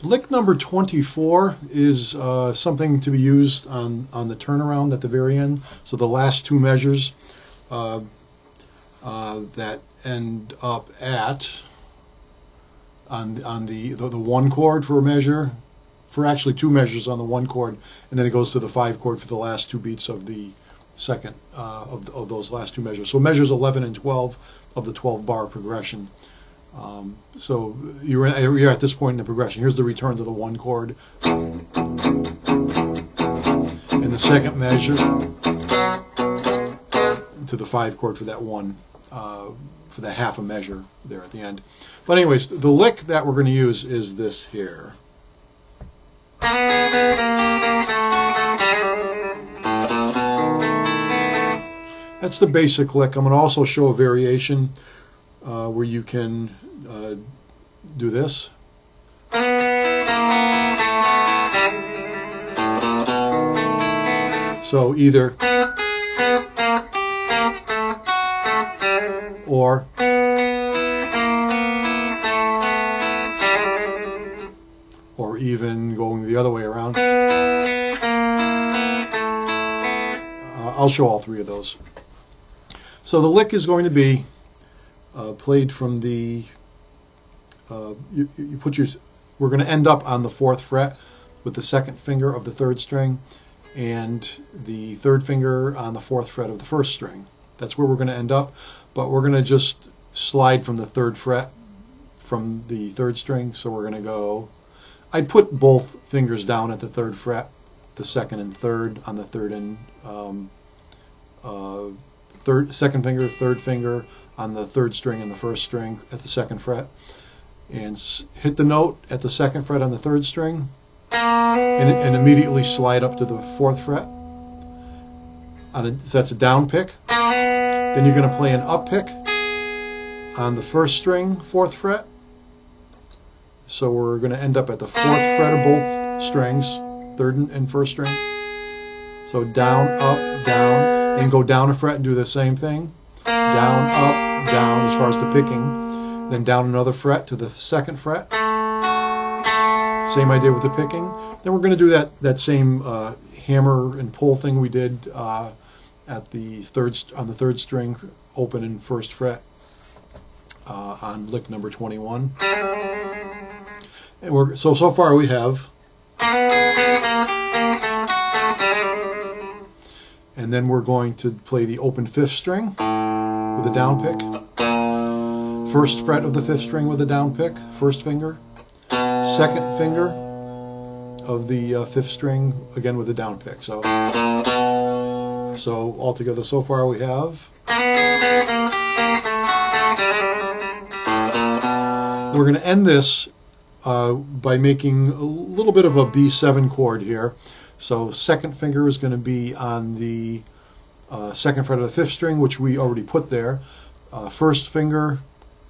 Lick number 24 is something to be used on the turnaround at the very end. So the last two measures that end up at on the one chord for a measure, for actually two measures on the one chord, and then it goes to the 5 chord for the last two beats of the second of those last two measures. So measures 11 and 12 of the 12 bar progression. So you're at this point in the progression. Here's the return to the one chord, and the second measure to the 5 chord for that one, for the half a measure there at the end. But anyways, the lick that we're going to use is this here. That's the basic lick. I'm going to also show a variation where you can do this. So either or, even going the other way around. I'll show all three of those. So the lick is going to be played from the we're going to end up on the 4th fret with the 2nd finger of the 3rd string and the 3rd finger on the 4th fret of the 1st string. That's where we're going to end up, but we're going to just slide from the 3rd fret from the 3rd string. So we're going to go, I'd put both fingers down at the 3rd fret, the 2nd and 3rd on the 3rd and 2nd finger, 3rd finger on the 3rd string and the 1st string at the 2nd fret, and hit the note at the 2nd fret on the 3rd string, and immediately slide up to the 4th fret. So that's a down pick. Then you're going to play an up pick on the 1st string, 4th fret. So we're going to end up at the 4th fret of both strings, 3rd and 1st string. So down, up, down, then go down a fret and do the same thing. Down, up, down as far as the picking. Then down another fret to the 2nd fret. Same idea with the picking. Then we're going to do that same hammer and pull thing we did at the on the 3rd string, open and 1st fret on lick number 21. And so far we have, and then we're going to play the open 5th string with a down pick, 1st fret of the 5th string with a down pick, 1st finger, 2nd finger of the 5th string again with a down pick. So altogether so far we have. We're going to end this by making a little bit of a B7 chord here. So 2nd finger is going to be on the 2nd fret of the 5th string, which we already put there. 1st finger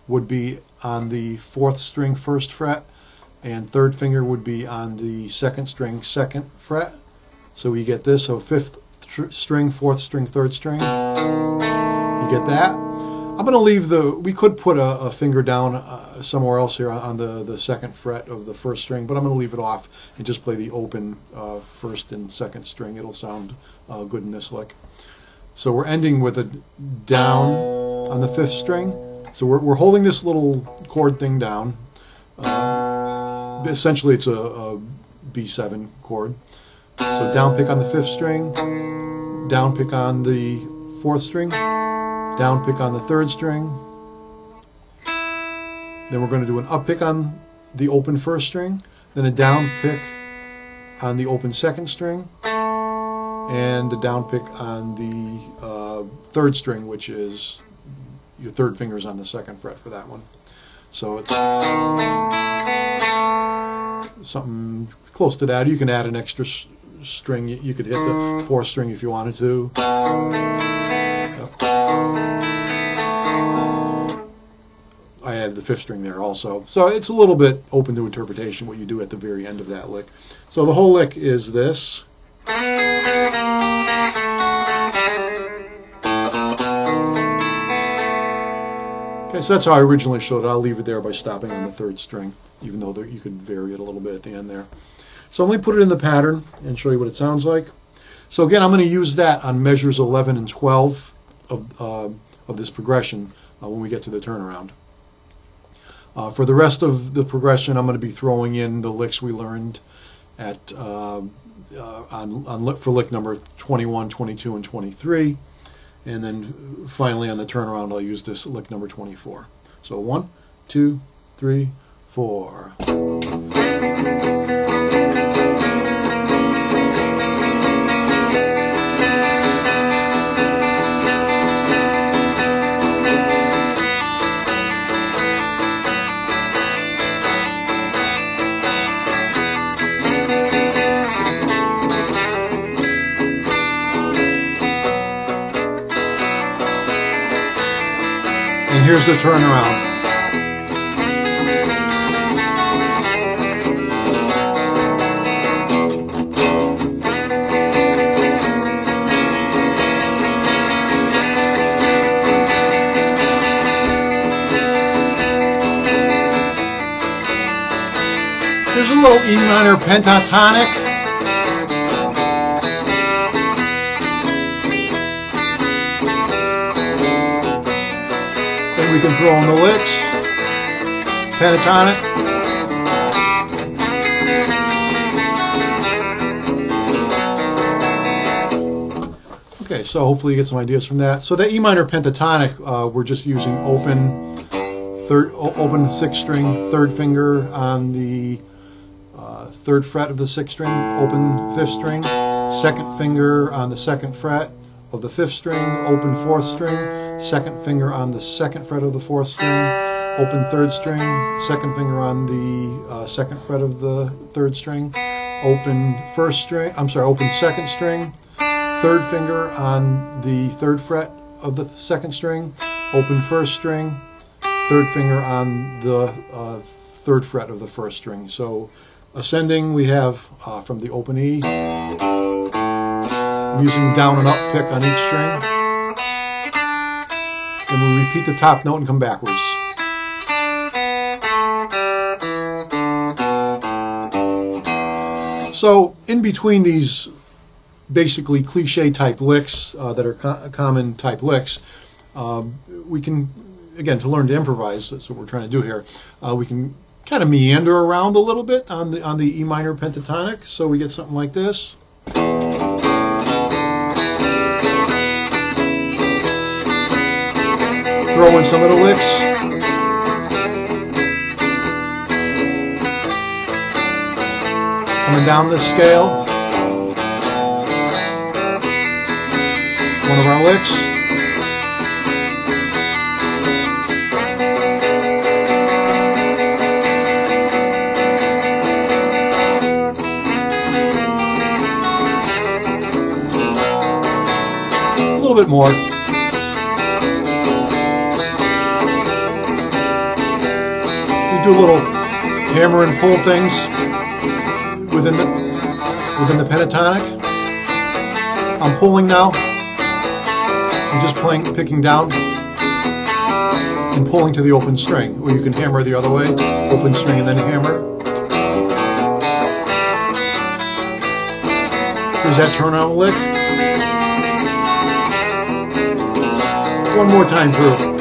would be on the 4th string, 1st fret, and 3rd finger would be on the 2nd string, 2nd fret. So we get this. So 5th string, 4th string, 3rd string. You get that. I'm going to leave we could put a finger down somewhere else here on the 2nd fret of the 1st string, but I'm going to leave it off and just play the open 1st and 2nd string. It'll sound good in this lick. So we're ending with a down on the 5th string. So we're holding this little chord thing down. Essentially it's a B7 chord. So down pick on the 5th string, down pick on the 4th string, down pick on the 3rd string. Then we're going to do an up pick on the open 1st string, then a down pick on the open 2nd string, and a down pick on the 3rd string, which is your 3rd fingers on the 2nd fret for that one. So it's something close to that. You can add an extra string. You could hit the 4th string if you wanted to. I added the 5th string there also. So it's a little bit open to interpretation what you do at the very end of that lick. So the whole lick is this. Okay, so that's how I originally showed it. I'll leave it there by stopping on the third string, even though you could vary it a little bit at the end there. So let me put it in the pattern and show you what it sounds like. So again, I'm going to use that on measures 11 and 12 of this progression when we get to the turnaround. For the rest of the progression, I'm going to be throwing in the licks we learned at for lick number 21, 22, and 23. And then finally on the turnaround, I'll use this lick number 24. So 1, 2, 3, 4. And here's the turnaround. There's a little E minor pentatonic. We can throw in the licks, pentatonic, okay, so hopefully you get some ideas from that. So the E minor pentatonic, we're just using open 6th string, third finger on the 3rd fret of the 6th string, open 5th string, 2nd finger on the 2nd fret of the 5th string, open 4th string, 2nd finger on the 2nd fret of the 4th string, open 3rd string, 2nd finger on the 2nd fret of the 3rd string, open 2nd string, 3rd finger on the 3rd fret of the 2nd string, open 1st string, 3rd finger on the 3rd fret of the 1st string. So ascending, we have from the open E, I'm using down and up pick on each string. And we repeat the top note and come backwards. So in between these basically cliche type licks that are common type licks, we can, again, to learn to improvise, that's what we're trying to do here, we can kind of meander around a little bit on the E minor pentatonic. So we get something like this. Throw in some of the licks. Coming down this scale. One of our licks. A little bit more. Do little hammer and pull things within the pentatonic. I'm pulling now. I'm just picking down and pulling to the open string, or you can hammer the other way, open string and then hammer. Here's that turnaround lick. One more time through.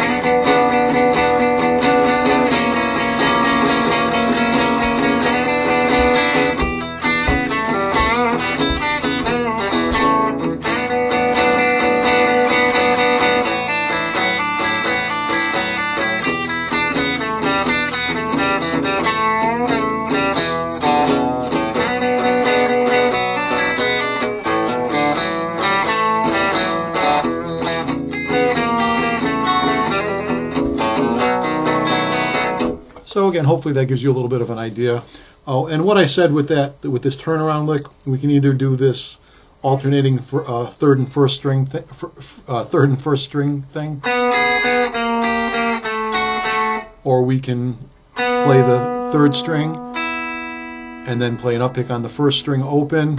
So again, hopefully that gives you a little bit of an idea. Oh, and what I said with this turnaround lick, we can either do this alternating for third and first string thing, or we can play the third string and then play an up pick on the first string open,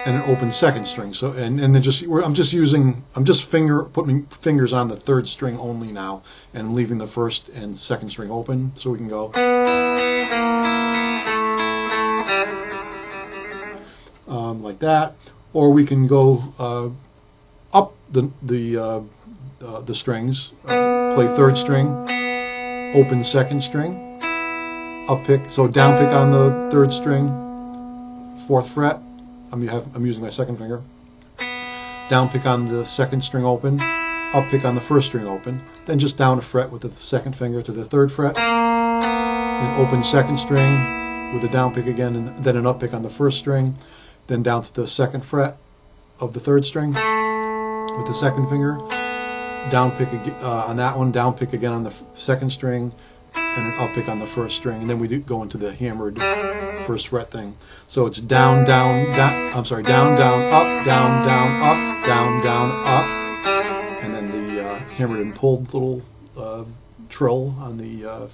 and an open second string. So and then I'm just putting fingers on the third string only now, and leaving the first and second string open, so we can go like that, or we can go up the strings, play third string, open second string, up pick, so down pick on the third string, 4th fret. I'm using my second finger. Down pick on the second string open, up pick on the first string open, then just down a fret with the second finger to the 3rd fret, then open second string with a down pick again, and then an up pick on the first string, then down to the 2nd fret of the 3rd string with the second finger, down pick on that one, down pick again on the 2nd string, and an up pick on the 1st string, and then we go into the hammered 1st fret thing. So it's down, down, down. I'm sorry, down, down, up, down, down, up, down, down, up, and then the hammered and pulled little trill on the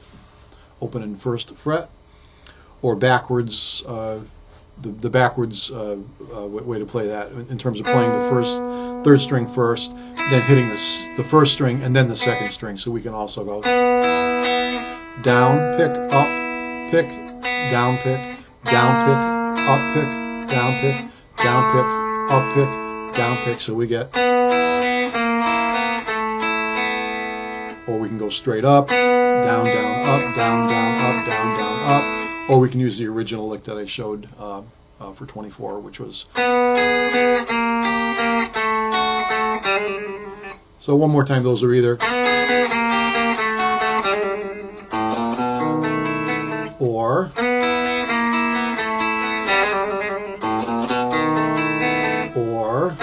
open and 1st fret, or backwards. The backwards way to play that in terms of playing the 3rd string first, then hitting the 1st string and then the 2nd string. So we can also go down pick, up pick, down pick, down pick, up pick, down pick, down pick, up pick, down pick. So we get, or we can go straight up, down, down, up, down, down, up, down, down, up. Or we can use the original lick that I showed for 24, which was. So one more time, those are either. Or. Or.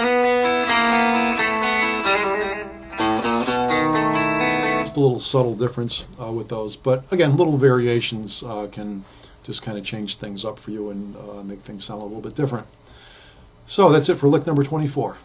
Just a little subtle difference with those. But again, little variations can just kind of change things up for you and make things sound a little bit different. So that's it for lick number 24.